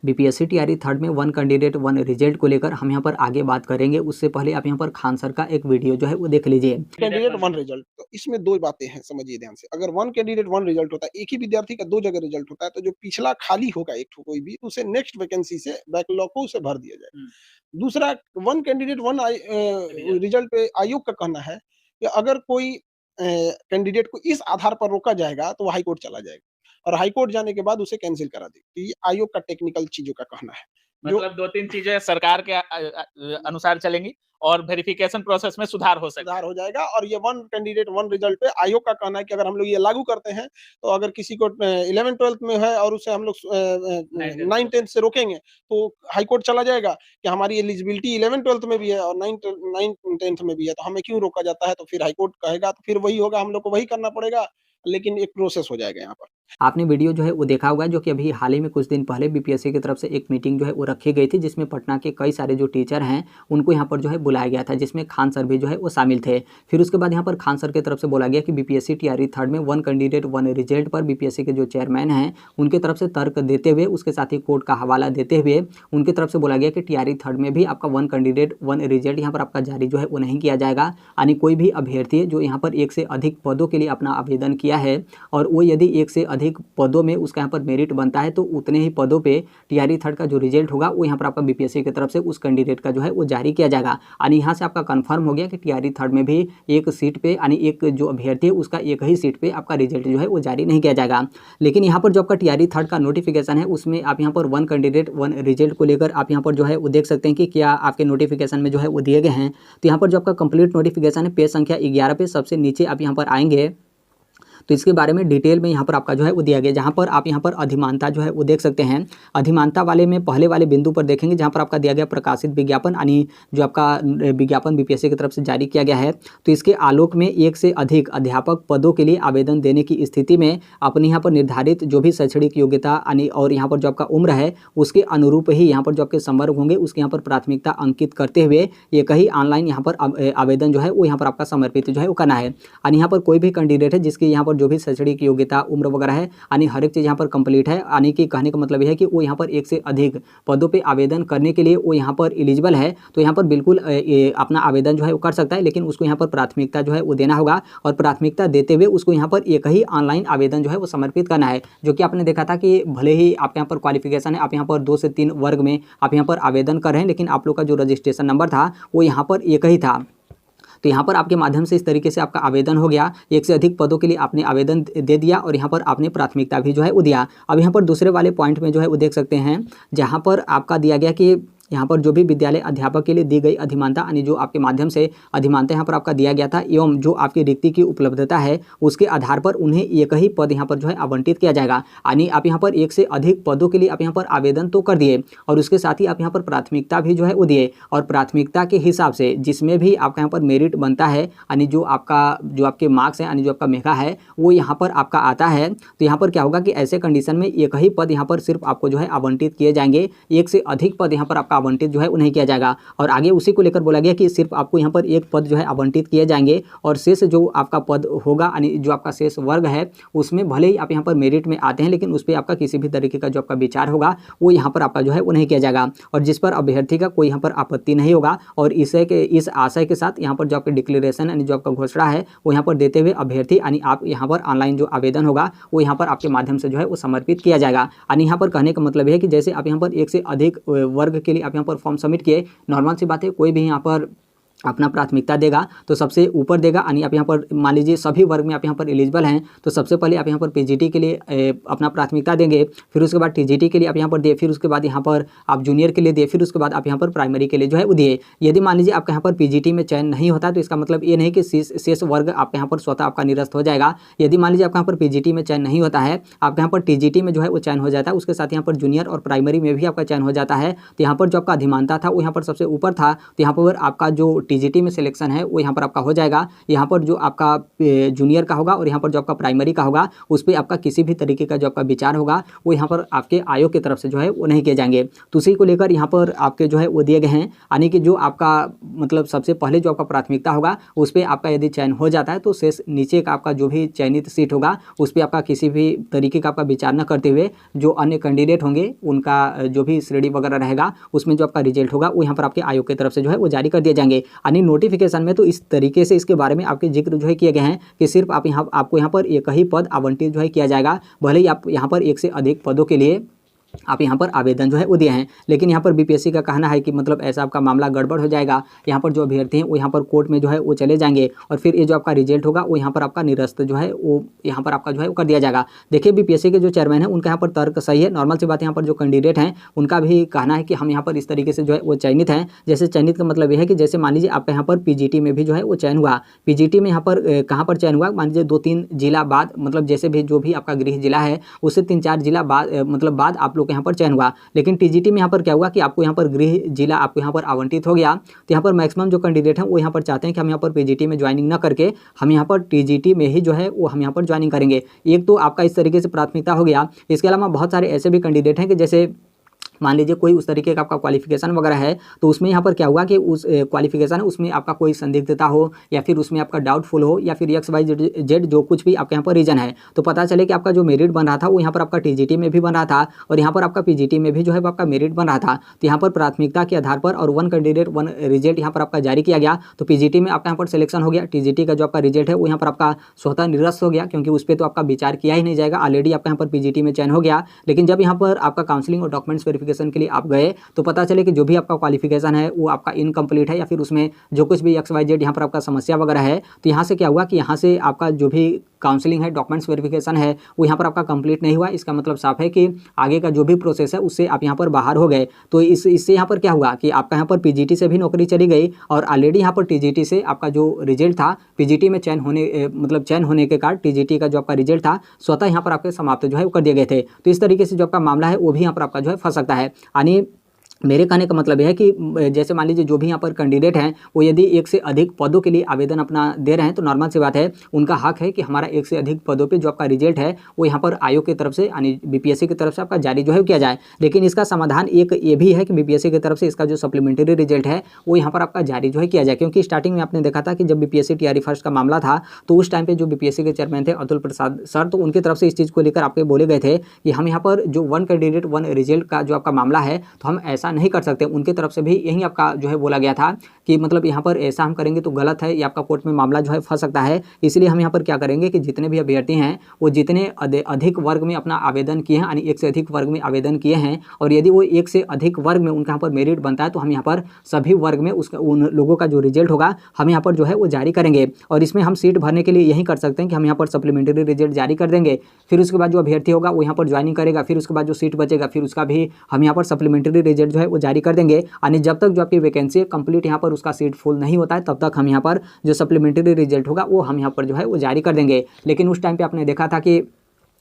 BPSC TRE third में one candidate one result को लेकर हम यहाँ पर आगे बात करेंगे। उससे पहले आप यहाँ पर खान सर का एक वीडियो जो है वो देख लीजिए। कैंडिडेट वन रिजल्ट, तो इसमें दो बातें हैं, समझिए ध्यान से। अगर वन कैंडिडेट वन रिजल्ट होता है, एक ही विद्यार्थी का दो जगह रिजल्ट होता है, तो जो पिछला खाली होगा एक कोई भी, उसे नेक्स्ट वैकेंसी से बैकलॉग को उसे भर दिया जाए। दूसरा, वन कैंडिडेट वन रिजल्ट पे आयोग का कहना है कि अगर कोई कैंडिडेट को इस आधार पर रोका जाएगा तो वो हाई कोर्ट चला जाएगा, और हाई कोर्ट जाने के बाद उसे कैंसिल करा देगा। तो ये आयोग का टेक्निकल चीजों का कहना है। मतलब 2-3 चीजें सरकार के अनुसार चलेंगी और वेरिफिकेशन प्रोसेस में सुधार हो जाएगा। और ये वन कैंडिडेट वन रिजल्ट पे आयोग का कहना है कि अगर हम लोग ये लागू करते हैं, तो अगर किसी को 11th-12th में है और उसे हम लोग 9th-10th से रोकेंगे, तो हाई कोर्ट चला जाएगा कि हमारी एलिजिबिलिटी 11th-12th में भी है और 9th-10th में भी है, तो हमें क्यों रोका जाता है। तो फिर हाई कोर्ट कहेगा, तो फिर वही होगा, हम लोग को वही करना पड़ेगा, लेकिन एक प्रोसेस हो जाएगा यहाँ पर। आपने वीडियो जो है वो देखा होगा, जो कि अभी हाल ही में कुछ दिन पहले बीपीएससी की तरफ से एक मीटिंग जो है वो रखी गई थी, जिसमें पटना के कई सारे जो टीचर हैं उनको यहाँ पर जो है बुलाया गया था, जिसमें खान सर भी जो है वो शामिल थे। फिर उसके बाद यहाँ पर खान सर की तरफ से बोला गया कि बीपीएससी टीआरई थर्ड में वन कैंडिडेट वन रिजल्ट पर बीपीएससी के जो चेयरमैन हैं उनकी तरफ से तर्क देते हुए, उसके साथ ही कोर्ट का हवाला देते हुए उनकी तरफ से बोला गया कि टीआरई थर्ड में भी आपका वन कैंडिडेट वन रिजल्ट यहाँ पर आपका जारी जो है वो नहीं किया जाएगा। यानी कोई भी अभ्यर्थी जो यहाँ पर एक से अधिक पदों के लिए अपना आवेदन किया है और वो यदि एक से अधिक पदों में उसका यहाँ पर मेरिट बनता है, तो उतने ही पदों पे टीआरई थर्ड का जो रिजल्ट होगा वो यहाँ पर आपका बीपीएससी की तरफ से उस कैंडिडेट का जो है वो जारी किया जाएगा। यानी यहाँ से आपका कंफर्म हो गया कि टीआरई थर्ड में भी एक सीट पे, यानी एक जो अभ्यर्थी है उसका एक ही सीट पे आपका रिजल्ट जो है वो जारी नहीं किया जाएगा। लेकिन यहाँ पर जो आपका टीआरई थर्ड का नोटिफिकेशन है उसमें आप यहाँ पर वन कैंडिडेट वन रिजल्ट को लेकर आप यहाँ पर जो है वो देख सकते हैं कि क्या आपके नोटिफिकेशन में जो है वो दिए गए हैं। तो यहाँ पर जो आपका कंप्लीट नोटिफिकेशन है पेज संख्या 11 पे सबसे नीचे आप यहाँ पर आएंगे तो इसके बारे में डिटेल में यहाँ पर आपका जो है वो दिया गया, जहाँ पर आप यहाँ पर अधिमानता जो है वो देख सकते हैं। अधिमानता वाले में पहले वाले बिंदु पर देखेंगे जहाँ पर आपका दिया गया प्रकाशित विज्ञापन, यानी जो आपका विज्ञापन बीपीएससी की तरफ से जारी किया गया है, तो इसके आलोक में एक से अधिक अध्यापक पदों के लिए आवेदन देने की स्थिति में अपने यहाँ पर निर्धारित जो भी शैक्षणिक योग्यता और यहाँ पर जो आपका उम्र है उसके अनुरूप ही यहाँ पर जो आपके संवर्ग होंगे उसके यहाँ पर प्राथमिकता अंकित करते हुए एक ही ऑनलाइन यहाँ पर आवेदन जो है वो यहाँ पर आपका समर्पित जो है वो करना है। और यहाँ पर कोई भी कैंडिडेट है जिसकी यहाँ पर जो भी शैक्षणिक योग्यता उम्र वगैरह है, यानी हर एक चीज़ यहाँ पर कंप्लीट है, यानी कि कहने का मतलब यह है कि वो यहाँ पर एक से अधिक पदों पे आवेदन करने के लिए वो यहाँ पर एलिजिबल है, तो यहाँ पर बिल्कुल अपना आवेदन जो है वो कर सकता है। लेकिन उसको यहाँ पर प्राथमिकता जो है वो देना होगा और प्राथमिकता देते हुए उसको यहाँ पर एक ही ऑनलाइन आवेदन जो है वो समर्पित करना है। जो कि आपने देखा था कि भले ही आपके यहाँ पर क्वालिफिकेशन है, आप यहाँ पर 2 से 3 वर्ग में आप यहाँ पर आवेदन कर रहे हैं, लेकिन आप लोग का जो रजिस्ट्रेशन नंबर था वो यहाँ पर एक ही था। तो यहाँ पर आपके माध्यम से इस तरीके से आपका आवेदन हो गया, एक से अधिक पदों के लिए आपने आवेदन दे दिया और यहाँ पर आपने प्राथमिकता भी जो है वो दिया। अब यहाँ पर दूसरे वाले पॉइंट में जो है वो देख सकते हैं, जहाँ पर आपका दिया गया कि यहाँ पर जो भी विद्यालय अध्यापक के लिए दी गई अधिमानता, यानी जो आपके माध्यम से अधिमानता यहाँ पर आपका दिया गया था एवं जो आपकी रिक्ति की उपलब्धता है उसके आधार पर उन्हें एक ही पद यहाँ पर जो है आवंटित किया जाएगा। यानी आप यहाँ पर एक से अधिक पदों के लिए आप यहाँ पर आवेदन तो कर दिए और उसके साथ ही आप यहाँ पर प्राथमिकता भी जो है वो दिए, और प्राथमिकता के हिसाब से जिसमें भी आपका यहाँ पर मेरिट बनता है, यानी जो आपके मार्क्स हैं, यानी जो आपका मेगा है वो यहाँ पर आपका आता है, तो यहाँ पर क्या होगा कि ऐसे कंडीशन में एक ही पद यहाँ पर सिर्फ आपको जो है आवंटित किए जाएंगे, एक से अधिक पद यहाँ पर आपका आवंटित जो है नहीं किया जाएगा। और आगे उसी को लेकर बोला गया कि सिर्फ आपको यहाँ पर एक पद जो है आवंटित किए जाएंगे और शेष जो आपका पद होगा, यानी जो आपका शेष वर्ग है उसमें भले ही आप यहाँ पर मेरिट में आते हैं, लेकिन उस पर आपका किसी भी तरीके का जो आपका विचार होगा वो यहाँ पर आपका जो है वो नहीं किया जाएगा, और जिस पर अभ्यर्थी का कोई यहाँ पर आपत्ति नहीं होगा। और इस आशय के साथ यहाँ पर जो आपके डिक्लेरेशन यानी जो आपका घोषणा है वो यहाँ पर देते हुए अभ्यर्थी, यानी आप यहाँ पर ऑनलाइन जो आवेदन होगा वो यहाँ पर आपके माध्यम से जो है वो समर्पित किया जाएगा। यानी यहाँ पर कहने का मतलब है कि जैसे आप यहाँ पर एक से अधिक वर्ग के लिए आप यहाँ पर फॉर्म सबमिट किए, नॉर्मल सी बात है, कोई भी यहाँ पर अपना प्राथमिकता देगा तो सबसे ऊपर देगा, यानी आप यहाँ पर मान लीजिए सभी वर्ग में आप यहाँ पर एलिजिबल हैं तो सबसे पहले आप यहाँ पर पीजीटी के लिए अपना प्राथमिकता देंगे, फिर उसके बाद टीजीटी के लिए आप यहाँ पर दिए, फिर उसके बाद यहाँ पर आप जूनियर के लिए दिए, फिर उसके बाद आप यहाँ पर प्राइमरी के लिए जो है वो दिए। यदि मान लीजिए आपका यहाँ पर पीजीटी में चयन नहीं होता तो इसका मतलब ये नहीं कि शेष वर्ग आपके यहाँ पर स्वतः आपका निरस्त हो जाएगा। यदि मान लीजिए आपका यहाँ पर पीजीटी में चयन नहीं होता है, आपके यहाँ पर टीजीटी में जो है वो चयन हो जाता है, उसके साथ यहाँ पर जूनियर और प्राइमरी में भी आपका चयन हो जाता है, तो यहाँ पर जो आपका अधिमानता था वो यहाँ पर सबसे ऊपर था, तो यहाँ पर आपका जो टीजीटी में सिलेक्शन है वो यहाँ पर आपका हो जाएगा। यहाँ पर जो आपका जूनियर का होगा और यहाँ पर जो आपका प्राइमरी का होगा उस पर आपका किसी भी तरीके का जो आपका विचार होगा वो यहाँ पर आपके आयोग की तरफ से जो है वो नहीं किए जाएंगे। तो उसी को लेकर यहाँ पर आपके जो है वो दिए गए हैं, यानी कि जो आपका मतलब सबसे पहले जो आपका प्राथमिकता होगा उस पर आपका यदि चयन हो जाता है तो शेष नीचे का आपका जो भी चयनित सीट होगा उस पर आपका किसी भी तरीके का आपका विचार न करते हुए जो अन्य कैंडिडेट होंगे उनका जो भी श्रेणी वगैरह रहेगा उसमें जो आपका रिजल्ट होगा वो यहाँ पर आपके आयोग की तरफ से जो है वो जारी कर दिए जाएंगे। यानी नोटिफिकेशन में तो इस तरीके से इसके बारे में आपके जिक्र जो है किए गए हैं कि सिर्फ आपको यहाँ पर एक ही पद आवंटित जो है किया जाएगा, भले ही आप यहाँ पर एक से अधिक पदों के लिए आप यहाँ पर आवेदन जो है वो दिए हैं। लेकिन यहाँ पर बीपीएससी का कहना है कि मतलब ऐसा आपका मामला गड़बड़ हो जाएगा, यहाँ पर जो अभ्यर्थी हैं वो यहाँ पर कोर्ट में जो है वो चले जाएंगे और फिर ये जो आपका रिजल्ट होगा वो यहाँ पर आपका निरस्त जो है वो यहाँ पर आपका जो है वो कर दिया जाएगा। देखिए बीपीएससी के जो चेयरमैन है उनका यहाँ पर तर्क सही है, नॉर्मल सी बात है। यहाँ पर जो कैंडिडेट हैं उनका भी कहना है कि हम यहाँ पर इस तरीके से जो है वो चयनित हैं। जैसे चयनित का मतलब ये है कि जैसे मान लीजिए आपका यहाँ पर पीजीटी में भी जो है वो चयन हुआ, पीजीटी में यहाँ पर कहाँ पर चयन हुआ, मान लीजिए 2-3 जिला बाद, मतलब जैसे भी जो भी आपका गृह जिला है उससे 3-4 जिला बाद मतलब बाद आप लोग के यहाँ पर चयन हुआ। लेकिन टीजीटी में यहाँ पर क्या हुआ कि आपको यहाँ पर गृह जिला आपको यहाँ पर आवंटित हो गया। तो यहाँ पर मैक्सिमम जो कैंडिडेट हैं वो यहाँ पर चाहते हैं कि हम यहाँ पर पीजीटी में ज्वाइनिंग ना करके हम यहाँ पर टीजीटी में ही जो है वो हम यहाँ पर ज्वाइनिंग करेंगे। एक तो आपका इस तरीके से प्राथमिकता हो गया। इसके अलावा बहुत सारे ऐसे भी कैंडिडेट हैं कि जैसे मान लीजिए कोई उस तरीके का आपका क्वालिफिकेशन वगैरह है तो उसमें यहाँ पर क्या हुआ कि उस क्वालिफिकेशन है उसमें आपका कोई संदिग्धता हो या फिर उसमें आपका डाउटफुल हो या फिर XYZ जो कुछ भी आपके यहाँ पर रीजन है, तो पता चले कि आपका जो मेरिट बन रहा था वो यहाँ पर आपका टीजीटी में भी बन रहा था और यहाँ पर आपका पीजीटी में भी जो है आपका मेरिट बन रहा था। तो यहाँ पर प्राथमिकता के आधार पर और 1 कैंडिडेट 1 रिजल्ट यहाँ पर आपका जारी किया गया। तो पीजीटी में आपका यहाँ पर सिलेक्शन हो गया, टीजीटी का जो आपका रिजल्ट है वो यहाँ पर आपका स्वतः निरस्त हो गया क्योंकि उस पर तो आपका विचार किया ही नहीं जाएगा, ऑलरेडी आपका यहाँ पर पीजीटी में चयन हो गया। लेकिन जब यहाँ पर आपका काउंसलिंग और डॉक्यूमेंट्स वेरिफिकेशन के लिए आप गए तो पता चले कि जो भी आपका क्वालिफिकेशन है वो आपका इनकम्प्लीट है या फिर उसमें जो कुछ भी XYZ यहाँ पर आपका समस्या वगैरह है। तो यहाँ से क्या हुआ कि यहाँ से आपका जो भी काउंसलिंग है, डॉक्यूमेंट्स वेरिफिकेशन है वो यहाँ पर आपका कंप्लीट नहीं हुआ। इसका मतलब साफ है कि आगे का जो भी प्रोसेस है उससे आप यहाँ पर बाहर हो गए। तो इससे यहाँ पर क्या हुआ कि आपका यहाँ पर पीजीटी से भी नौकरी चली गई और ऑलरेडी यहाँ पर टीजीटी से आपका जो रिजल्ट था पीजीटी में चयन होने के कारण टीजीटी का जो आपका रिजल्ट था स्वतः यहाँ पर आपके समाप्त जो है वो कर दिए गए थे। तो इस तरीके से जो आपका मामला है वो भी यहाँ पर आपका जो है फंस सकता है। यानी मेरे कहने का मतलब यह है कि जैसे मान लीजिए जो भी यहाँ पर कैंडिडेट हैं वो यदि एक से अधिक पदों के लिए आवेदन अपना दे रहे हैं तो नॉर्मल सी बात है, उनका हक है कि हमारा एक से अधिक पदों पे जो आपका रिजल्ट है वो यहाँ पर आयोग की तरफ से यानी बीपीएससी की तरफ से आपका जारी जो है किया जाए। लेकिन इसका समाधान एक ये भी है कि बीपीएससी की तरफ से इसका जो सप्लीमेंट्री रिजल्ट है वो यहाँ पर आपका जारी जो है किया जाए। क्योंकि स्टार्टिंग में आपने देखा था कि जब बीपीएससी टीआरई फर्स्ट का मामला था तो उस टाइम पर जो बीपीएससी के चेयरमैन थे अतुल प्रसाद सर, तो उनकी तरफ से इस चीज़ को लेकर आपके बोले गए थे कि हम यहाँ पर जो 1 कैंडिडेट 1 रिजल्ट का जो आपका मामला है तो हम ऐसा नहीं कर सकते। उनकी तरफ से भी यही आपका जो है बोला गया था कि मतलब यहाँ पर ऐसा हम करेंगे तो गलत है, ये आपका कोर्ट में मामला जो है फंस सकता है। इसलिए हम यहाँ पर क्या करेंगे कि जितने भी अभ्यर्थी हैं वो जितने अधिक वर्ग में अपना आवेदन किए हैं यानी 1 से अधिक वर्ग में आवेदन किए हैं और यदि वो 1 से अधिक वर्ग में उनका यहाँ पर मेरिट बनता है तो हम यहाँ पर सभी वर्ग में उन लोगों का जो रिजल्ट होगा हम यहाँ पर जो है वो जारी करेंगे। और इसमें हम सीट भरने के लिए यही कर सकते हैं कि हम यहाँ पर सप्लीमेंट्री रिजल्ट जारी कर देंगे, फिर उसके बाद जो अभ्यर्थी होगा वो यहाँ पर ज्वाइनिंग करेगा, फिर उसके बाद जो सीट बचेगा फिर उसका भी हम यहाँ पर सप्लीमेंट्री रिजल्ट जो है वो जारी कर देंगे। यानी जब तक जो आपकी वैकेंसी है कंप्लीट यहाँ पर उसका सीट फुल नहीं होता है तब तक हम यहाँ पर जो सप्लीमेंट्री रिजल्ट होगा वो हम यहाँ पर जो है वो जारी कर देंगे। लेकिन उस टाइम पे आपने देखा था कि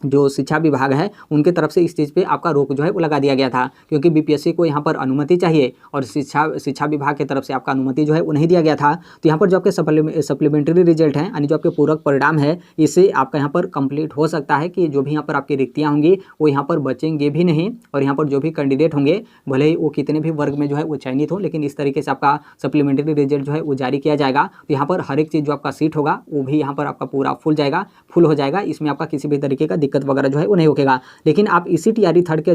जो शिक्षा विभाग है उनके तरफ से इस चीज़ पे आपका रोक जो है वो लगा दिया गया था क्योंकि बीपीएससी को यहाँ पर अनुमति चाहिए और शिक्षा विभाग की तरफ से आपका अनुमति जो है वो नहीं दिया गया था। तो यहाँ पर जो आपके सप्लीमेंट्री रिजल्ट हैं यानी जो आपके पूरक परिणाम है इससे आपका यहाँ पर कंप्लीट हो सकता है कि जो भी यहाँ पर आपकी रिक्तियाँ होंगी वो यहाँ पर बचेंगे भी नहीं और यहाँ पर जो भी कैंडिडेट होंगे भले ही वो कितने भी वर्ग में जो है वो चयनित हो, लेकिन इस तरीके से आपका सप्लीमेंट्री रिजल्ट जो है वो जारी किया जाएगा। तो यहाँ पर हर एक चीज़ जो आपका सीट होगा वो भी यहाँ पर आपका पूरा फुल हो जाएगा। इसमें आपका किसी भी तरीके का दिक्कत वगैरह जो है वो नहीं होगा। लेकिन आप इसी टीआरई थर्ड का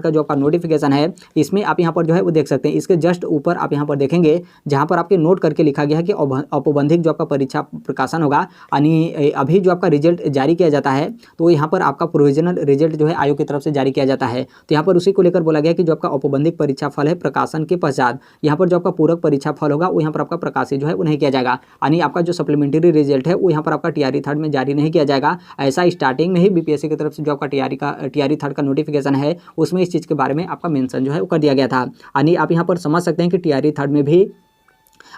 जो आपका नोटिफिकेशन है इसमें आप यहाँ पर जो है वो देख सकते हैं। इसके जस्ट ऊपर आप यहाँ पर देखेंगे जहाँ पर आपके नोट करके लिखा गया है कि औपबंधिक जो आपका परीक्षा प्रकाशन होगा यानी अभी जो आपका रिजल्ट जारी किया जाता है तो यहाँ पर आपका प्रोविजनल रिजल्ट जो है आयोग की तरफ से जारी किया जाता है। तो यहाँ पर उसी को लेकर बोला गया कि जो आपका औपबंधिक परीक्षा फल है प्रकाशन के पश्चात यहाँ पर जो आपका पूरक परीक्षा फल होगा वो यहाँ पर आपका प्रकाशित जो है वो नहीं किया जाएगा। यानी आपका जो सप्लीमेंट्री रिजल्ट है वो यहाँ पर आपका टीआरई थर्ड में जारी नहीं किया जाएगा। ऐसा स्टार्टिंग में ही बीपीएससी की तरफ से जो आपका टीआरई थर्ड का नोटिफिकेशन है उसमें इस चीज़ के बारे में आपका मेंशन जो है वो कर दिया गया था। यानी आप यहाँ पर समझ सकते हैं कि टीआरई थर्ड में भी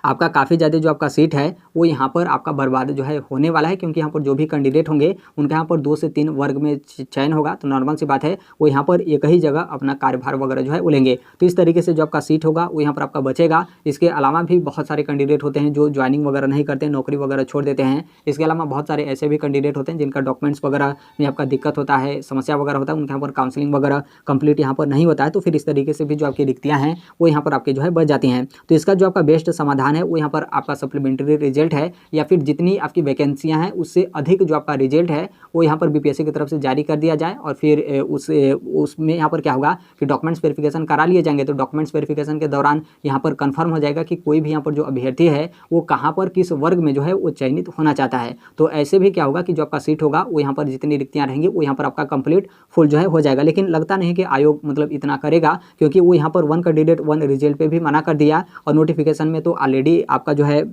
आपका काफ़ी ज़्यादा जो आपका सीट है वो यहाँ पर आपका बर्बाद जो है होने वाला है, क्योंकि यहाँ पर जो भी कैंडिडेट होंगे उनका यहाँ पर 2 से 3 वर्ग में चयन होगा। तो नॉर्मल सी बात है वो यहाँ पर एक ही जगह अपना कार्यभार वगैरह जो है वो लेंगे। तो इस तरीके से जो आपका सीट होगा वो यहाँ पर आपका बचेगा। इसके अलावा भी बहुत सारे कैंडिडेट होते हैं जो ज्वाइनिंग वगैरह नहीं करते हैं, नौकरी वगैरह छोड़ देते हैं। इसके अलावा बहुत सारे ऐसे भी कैंडिडेट होते हैं जिनका डॉक्यूमेंट्स वगैरह में आपका दिक्कत होता है, समस्या वगैरह होता है, उनके यहाँ पर काउंसलिंग वगैरह कंप्लीट यहाँ पर नहीं होता है। तो फिर इस तरीके से भी जो आपकी रिक्तियाँ हैं वो यहाँ पर आपके जो है बच जाती हैं। तो इसका जो आपका बेस्ट समाधान है वो यहाँ पर आपका सप्लीमेंट्री रिजल्ट है, या फिर जितनी आपकी वैकेंसियां हैं उससे अधिक जो आपका रिजल्ट है वो यहाँ पर बीपीएससी की तरफ से जारी कर दिया जाए। और फिर उसमें यहाँ पर क्या होगा कि डॉक्यूमेंट्स वेरिफिकेशन करा लिए जाएंगे। तो डॉक्यूमेंट्स वेरिफिकेशन के दौरान यहाँ पर कंफर्म हो जाएगा कि कोई भी यहाँ पर जो अभ्यर्थी है वो कहाँ पर किस वर्ग में जो है वो चयनित होना चाहता है। तो ऐसे भी क्या होगा कि जो आपका सीट होगा वो यहाँ पर जितनी रिक्तियाँ रहेंगी वो यहाँ पर आपका कंप्लीट फुल जो है हो जाएगा। लेकिन लगता नहीं कि आयोग मतलब इतना करेगा, क्योंकि वो यहाँ पर 1 कैंडिडेट 1 रिजल्ट पे भी मना कर दिया, और नोटिफिकेशन में तो ऑलरेडी आपका जो है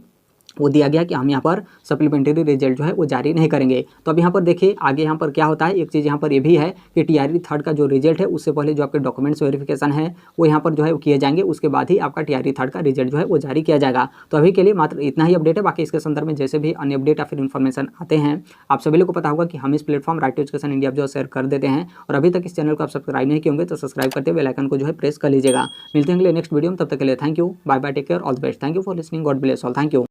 वो दिया गया कि हम यहाँ पर सप्लीमेंट्री रिजल्ट जो है वो जारी नहीं करेंगे। तो अब यहाँ पर देखिए आगे यहाँ पर क्या होता है। एक चीज़ यहाँ पर ये भी है कि टीआरई 3rd का जो रिजल्ट है उससे पहले जो आपके डॉक्यूमेंट्स वेरिफिकेशन है वो यहाँ पर जो है वो किए जाएंगे, उसके बाद ही आपका टीआरई 3rd का रिजल्ट जो है वो जारी किया जाएगा। तो अभी के लिए मात्र इतना ही अपडेट है। बाकी इसके संदर्भ में जैसे भी अन्य अपडेट या फिर इन्फॉर्मेशन आते हैं आप सभी लोग को पता होगा कि हम इस platform right to education India जो शेयर कर देते हैं। और अभी तक इस चैनल को आप सब्सक्राइब नहीं किए होंगे तो सब्सक्राइब करते बेल आइकन को जो है प्रेस कर लीजिएगा। मिलते हैं नेक्स्ट वीडियो में, तब तक के लिए thank you, bye bye, take care, all the best, thank you for listening, God bless all, thank you.